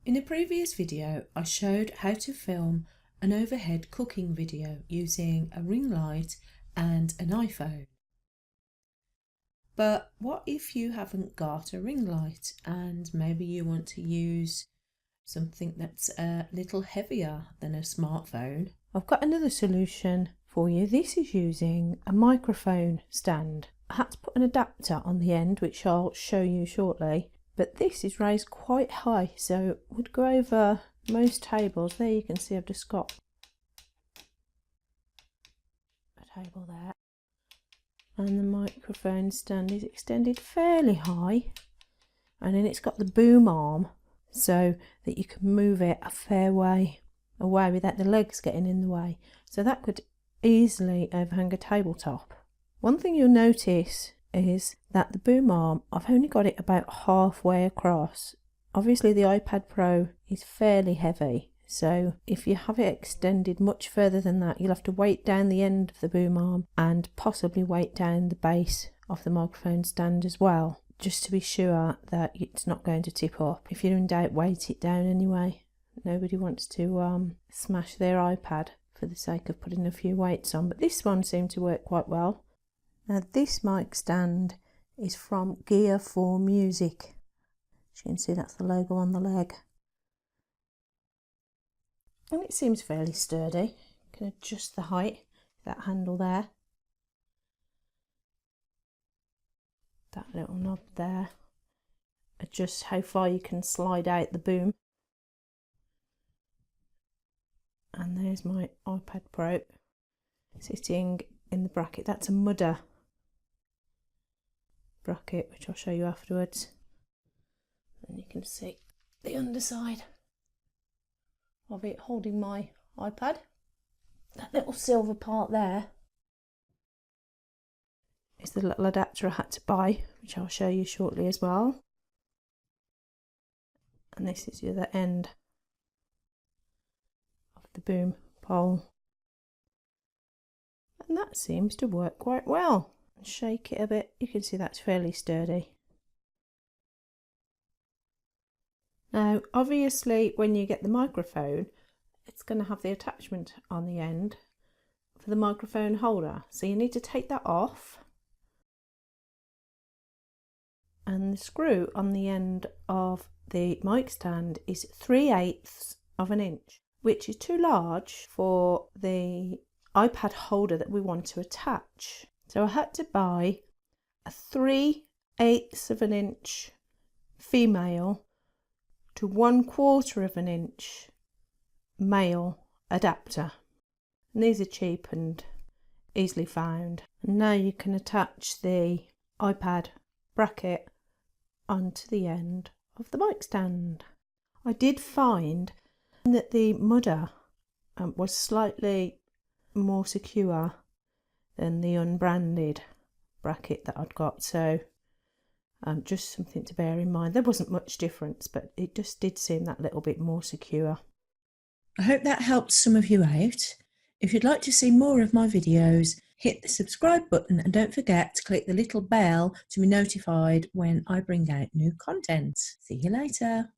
In a previous video, I showed how to film an overhead cooking video using a ring light and an iPhone. But what if you haven't got a ring light and maybe you want to use something that's a little heavier than a smartphone? I've got another solution for you. This is using a microphone stand. I had to put an adapter on the end, which I'll show you shortly. But this is raised quite high, so it would go over most tables. There you can see I've just got a table there. And the microphone stand is extended fairly high. And then it's got the boom arm so that you can move it a fair way away without the legs getting in the way. So that could easily overhang a tabletop. One thing you'll notice is that the boom arm, I've only got it about halfway across. Obviously the iPad Pro is fairly heavy, so if you have it extended much further than that, you'll have to weight down the end of the boom arm and possibly weight down the base of the microphone stand as well, just to be sure that it's not going to tip up. If you're in doubt, weight it down anyway. Nobody wants to smash their iPad for the sake of putting a few weights on, but this one seemed to work quite well. Now this mic stand is from Gear for Music. As you can see, that's the logo on the leg. And it seems fairly sturdy. You can adjust the height, that handle there. That little knob there. Adjust how far you can slide out the boom. And there's my iPad Pro sitting in the bracket. That's a mudder bracket, which I'll show you afterwards. And you can see the underside of it holding my iPad. That little silver part there is the little adapter I had to buy, which I'll show you shortly as well. And this is the other end of the boom pole. And that seems to work quite well. Shake it a bit, you can see that's fairly sturdy. Now obviously when you get the microphone, it's going to have the attachment on the end for the microphone holder, so you need to take that off. And the screw on the end of the mic stand is 3/8 of an inch, which is too large for the iPad holder that we want to attach. So I had to buy a 3/8 of an inch female to 1/4 of an inch male adapter. And these are cheap and easily found. And now you can attach the iPad bracket onto the end of the mic stand. I did find that the mudder was slightly more secure than the unbranded bracket that I'd got, so just something to bear in mind. There wasn't much difference, but it just did seem that little bit more secure. I hope that helped some of you out. If you'd like to see more of my videos, hit the subscribe button and don't forget to click the little bell to be notified when I bring out new content. See you later.